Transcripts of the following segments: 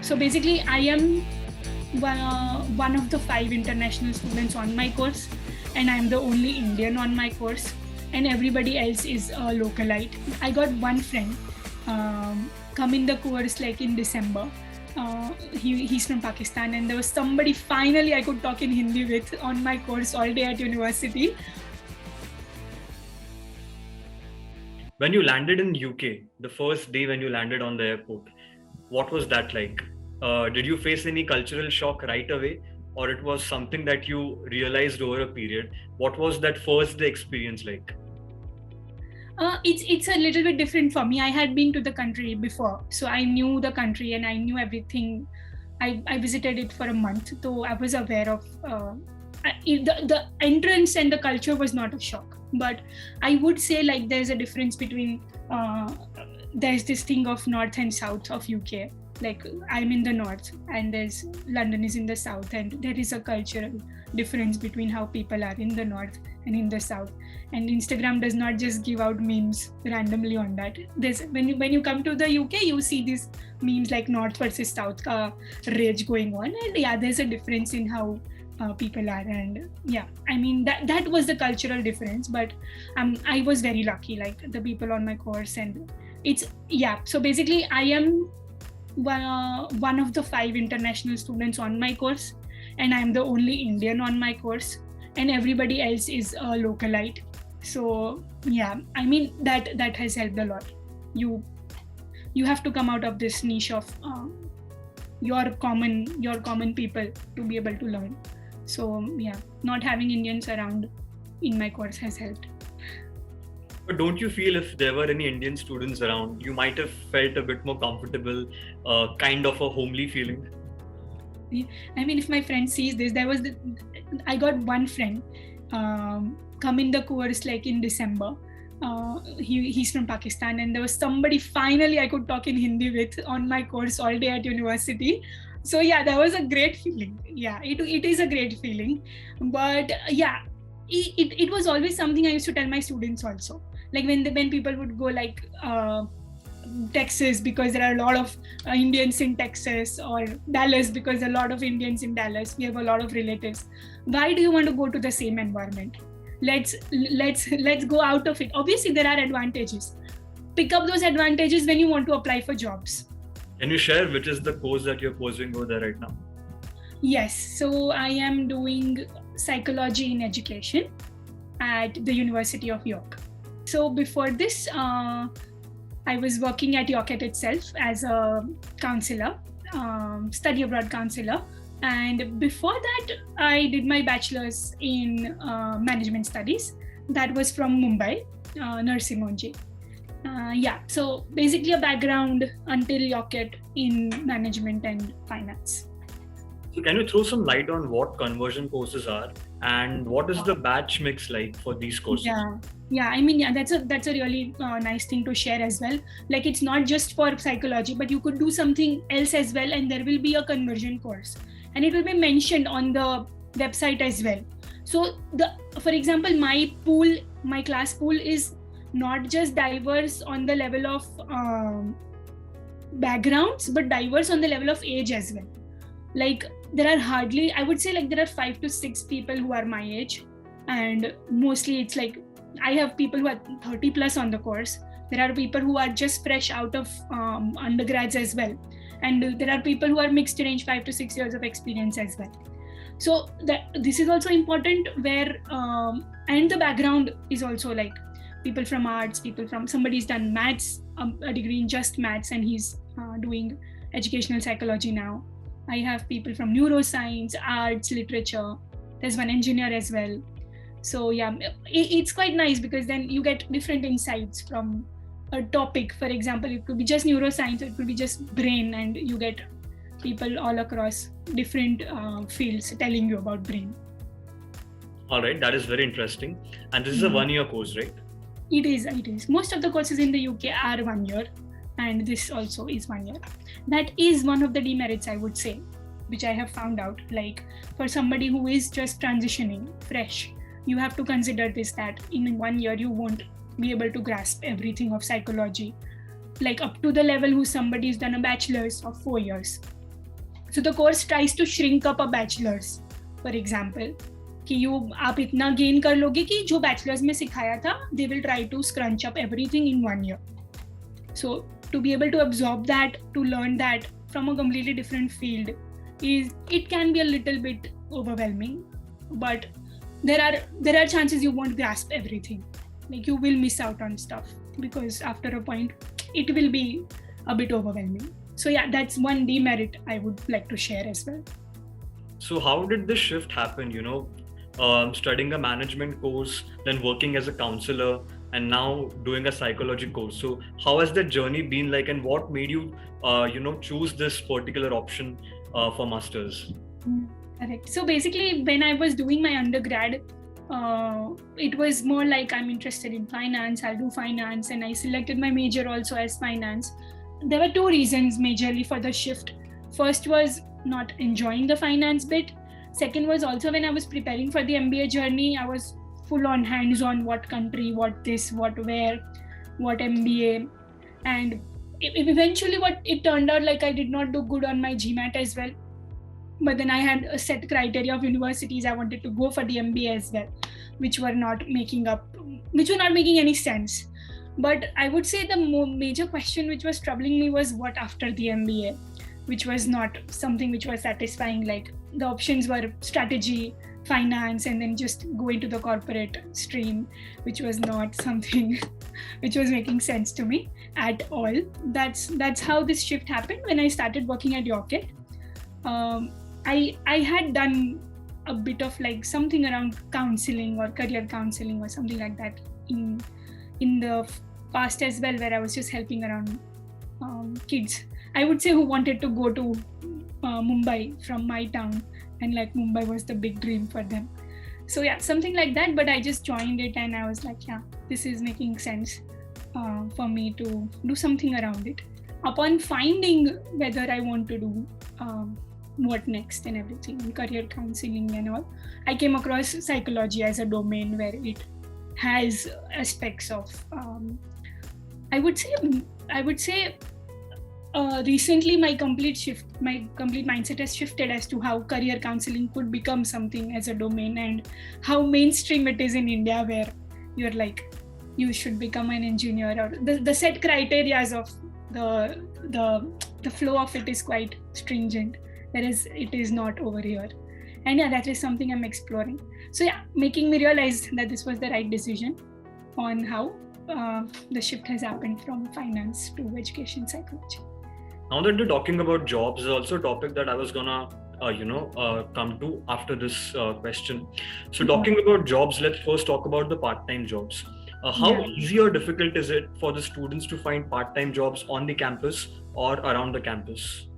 So basically, I am one of the 5 international students on my course, and I'm the only Indian on my course, and everybody else is a localite. I got one friend come in the course like in December. He's from Pakistan, and there was somebody finally I could talk in Hindi with on my course all day at university. When you landed in UK, the first day when you landed on the airport, what was that like? Did you face any cultural shock right away, or it was something that you realized over a period? What was that first day experience like? It's a little bit different for me. I had been to the country before, so I knew the country and I knew everything. I visited it for a month, so I was aware of the entrance, and the culture was not a shock. But I would say like there's a difference between there's this thing of north and south of UK. Like I'm in the north and there's London is in the south, and there is a cultural difference between how people are in the north and in the south. And Instagram does not just give out memes randomly on that. There's when you come to the UK, you see these memes like north versus south rage going on, and yeah, there's a difference in how people are. And yeah, I mean that was the cultural difference. But I was very lucky, like the people on my course, and so basically I am one of the 5 international students on my course, and I'm the only Indian on my course, and everybody else is a localite. So yeah, I mean that has helped a lot. You have to come out of this niche of your common people to be able to learn. So yeah, not having Indians around in my course has helped. But don't you feel if there were any Indian students around, you might have felt a bit more comfortable, kind of a homely feeling? I mean, if my friend sees this, I got one friend come in the course like in December. He's from Pakistan, and there was somebody finally I could talk in Hindi with on my course all day at university. So yeah, that was a great feeling. Yeah, it is a great feeling. But yeah, it was always something I used to tell my students also. Like when people would go like Texas, because there are a lot of Indians in Texas, or Dallas because there are a lot of Indians in Dallas. We have a lot of relatives. Why do you want to go to the same environment? Let's go out of it. Obviously, there are advantages. Pick up those advantages when you want to apply for jobs. Can you share which is the course that you're pursuing over there right now? Yes, so I am doing psychology in education at the University of York. So before this, I was working at Yocket itself as a counselor, study abroad counselor. And before that, I did my bachelor's in management studies. That was from Mumbai, Nursing Onji. Yeah, so basically a background until Yocket in management and finance. So can you throw some light on what conversion courses are and what is the batch mix like for these courses? Yeah. I mean, yeah, that's a really nice thing to share as well. Like it's not just for psychology, but you could do something else as well, and there will be a conversion course, and it will be mentioned on the website as well. So for example, my class pool is not just diverse on the level of backgrounds, but diverse on the level of age as well. Like there are hardly, I would say like there are 5 to 6 people who are my age, and mostly it's like I have people who are 30 plus on the course. There are people who are just fresh out of undergrads as well, and there are people who are mixed range, 5 to 6 years of experience as well. So this is also important where and the background is also like people from arts, people from somebody's done maths, a degree in just maths, and he's doing educational psychology now. I have people from neuroscience, arts, literature. There's one engineer as well. So yeah, it's quite nice because then you get different insights from a topic. For example, it could be just neuroscience, or it could be just brain, and you get people all across different fields telling you about brain. All right, that is very interesting. And this is a 1-year course, right? It is. Most of the courses in the UK are 1 year, and this also is 1 year. That is one of the demerits, I would say, which I have found out. Like for somebody who is just transitioning fresh, you have to consider this, that in 1 year you won't be able to grasp everything of psychology, like up to the level who somebody's done a bachelor's of 4 years. So the course tries to shrink up a bachelor's, for example, कि आप इतना gain कर लोगे कि जो bachelor's में सिखाया था, they will try to scrunch up everything in 1 year. So to be able to absorb that, to learn that from a completely different field, it can be a little bit overwhelming, but there are chances you won't grasp everything. Like you will miss out on stuff because after a point it will be a bit overwhelming. So yeah, that's one demerit I would like to share as well. So how did this shift happen? Studying a management course, then working as a counselor, and now doing a psychology course. So how has that journey been like, and what made you choose this particular option for masters? Correct. So basically, when I was doing my undergrad, it was more like I'm interested in finance, I'll do finance, and I selected my major also as finance. There were two reasons majorly for the shift. First was not enjoying the finance bit. Second was also when I was preparing for the MBA journey, I was full on hands-on, what country, what this, what where, what MBA. And eventually what it turned out like I did not do good on my GMAT as well. But then I had a set criteria of universities I wanted to go for the MBA as well, which were not making any sense. But I would say the major question which was troubling me was what after the MBA, which was not something which was satisfying. Like the options were strategy, finance, and then just go into the corporate stream, which was not something which was making sense to me at all. That's how this shift happened when I started working at Yocket. I had done a bit of like something around counseling or career counseling or something like that in the past as well, where I was just helping around kids, I would say, who wanted to go to Mumbai from my town, and like Mumbai was the big dream for them. So yeah, something like that, but I just joined it and I was like, yeah, this is making sense for me to do something around it. Upon finding whether I want to do what next and everything, and career counseling and all, I came across psychology as a domain where it has aspects of I would say recently my complete mindset has shifted as to how career counseling could become something as a domain, and how mainstream it is in India, where you're like, you should become an engineer, or the set criterias of the flow of it is quite stringent, whereas it is not over here. And yeah, that is something I'm exploring. So yeah, making me realize that this was the right decision on how the shift has happened from finance to education psychology. Now that you're talking about jobs, is also a topic that I was gonna come to after this question. So talking about jobs, let's first talk about the part-time jobs. How easy or difficult is it for the students to find part-time jobs on the campus or around the campus?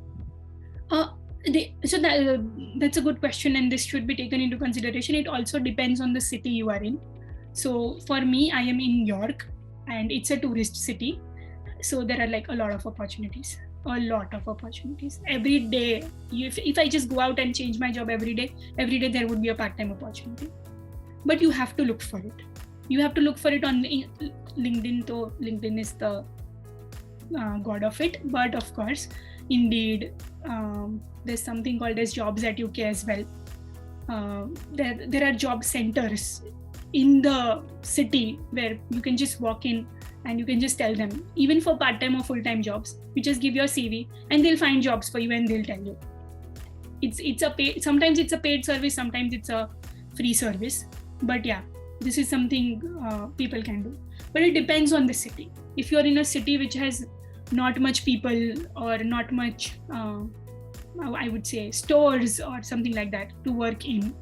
That's a good question, and this should be taken into consideration. It also depends on the city you are in. So for me, I am in York, and it's a tourist city. So there are like a lot of opportunities. Every day, if I just go out and change my job every day there would be a part-time opportunity. But you have to look for it. You have to look for it on LinkedIn. So LinkedIn is the god of it. But of course, Indeed, there's something called as Jobs at UK as well. There are job centers in the city where you can just walk in and you can just tell them, even for part-time or full-time jobs, you just give your CV and they'll find jobs for you and they'll tell you. Sometimes it's a paid service, sometimes it's a free service. But yeah, this is something people can do. But it depends on the city. If you're in a city which has not much people or not much, I would say, stores or something like that to work in,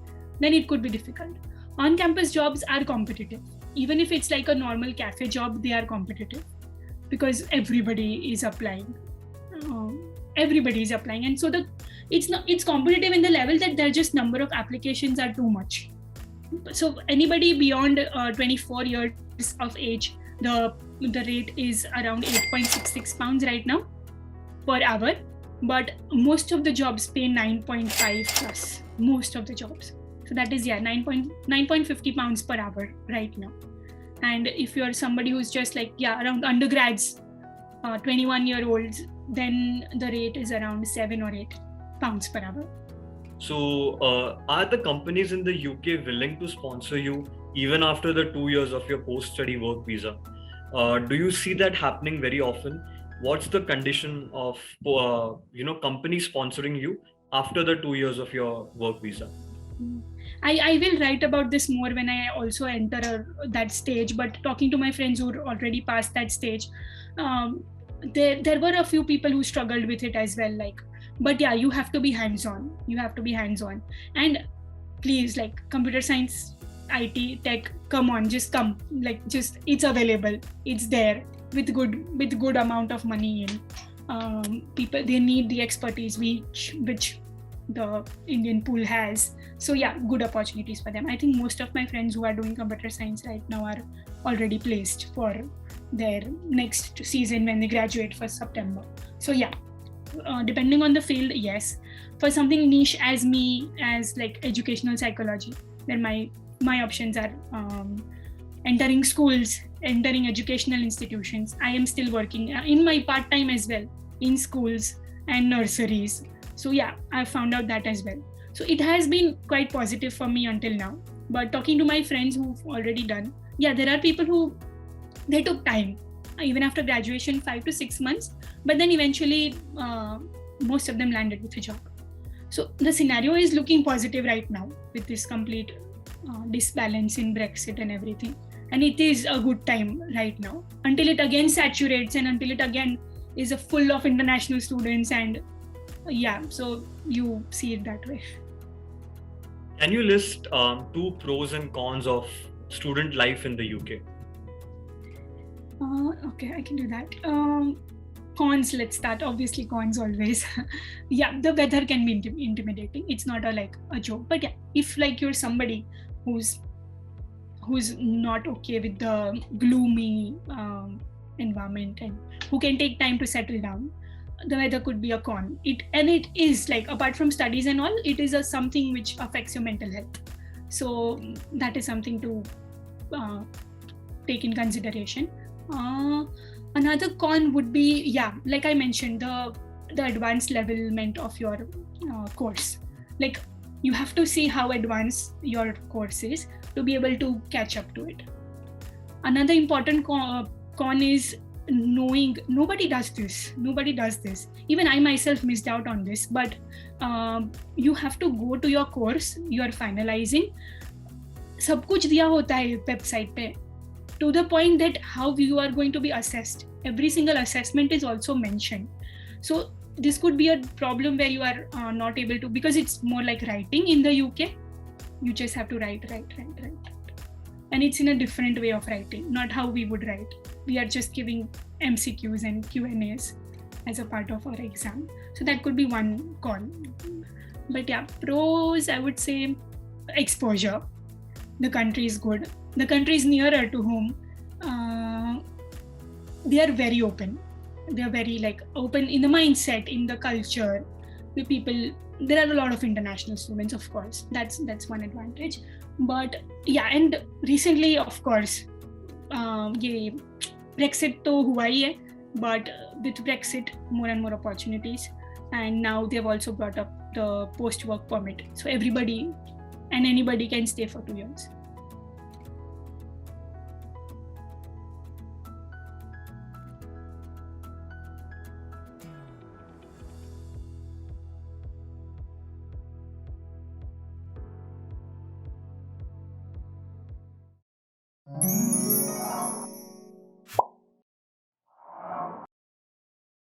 then it could be difficult. On-campus jobs are competitive. Even if it's like a normal cafe job, they are competitive because everybody is applying. And so it's competitive in the level that there just number of applications are too much. So anybody beyond 24 years of age, the rate is around 8.66 pounds right now per hour, but most of the jobs pay 9.5 plus, most of the jobs. So that is 9.50 pounds per hour right now. And if you're somebody who's just like around undergrads, 21-year-olds, then the rate is around 7 or 8. pounds per hour. So, are the companies in the UK willing to sponsor you even after the 2 years of your post-study work visa? Do you see that happening very often? What's the condition of companies sponsoring you after the 2 years of your work visa? I will write about this more when I also enter that stage. But talking to my friends who already passed that stage, there were a few people who struggled with it as well. Like, but yeah, you have to be hands-on. You have to be hands-on, and please, like computer science, IT, tech, come on, just come. Like, just it's available, it's there with good amount of money in. People, they need the expertise which the Indian pool has. So yeah, good opportunities for them. I think most of my friends who are doing computer science right now are already placed for their next season when they graduate for September. So yeah, depending on the field, yes. For something niche as me, as like educational psychology, then my options are entering schools, entering educational institutions. I am still working in my part-time as well in schools and nurseries. So yeah, I found out that as well. So it has been quite positive for me until now. But talking to my friends who've already done, yeah, there are people who they took time, even after graduation, 5 to 6 months, but then eventually most of them landed with a job. So the scenario is looking positive right now with this complete disbalance in Brexit and everything. And it is a good time right now until it again saturates and until it again is a full of international students. And yeah, so you see it that way. Can you list 2 pros and cons of student life in the UK? Okay, I can do that. Cons, let's start. Obviously, cons always. Yeah, the weather can be intimidating. It's not a joke. But yeah, if like you're somebody who's not okay with the gloomy environment and who can take time to settle down, the weather could be a con. It is like, apart from studies and all, it is something which affects your mental health. So that is something to take in consideration. Another con would be, yeah, like I mentioned, the advanced levelment of your course. Like, you have to see how advanced your course is to be able to catch up to it. Another important con is knowing nobody does this. Even I myself missed out on this, but you have to go to your course you are finalizing. सब कुछ दिया होता है website पे, to the point that how you are going to be assessed. Every single assessment is also mentioned. So this could be a problem where you are not able to, because it's more like writing in the UK. You just have to write. And it's in a different way of writing, not how we would write. We are just giving MCQs and Q&As as a part of our exam. So that could be one con. But yeah, pros, I would say exposure. The country is good. The country is nearer to home. They are very open. They are very open in the mindset, in the culture. The people, there are a lot of international students, of course. That's one advantage. But yeah, and recently, of course, ये Brexit तो हुआ ही है, but with Brexit, more and more opportunities. And now they've also brought up the post-work permit. So everybody and anybody can stay for 2 years.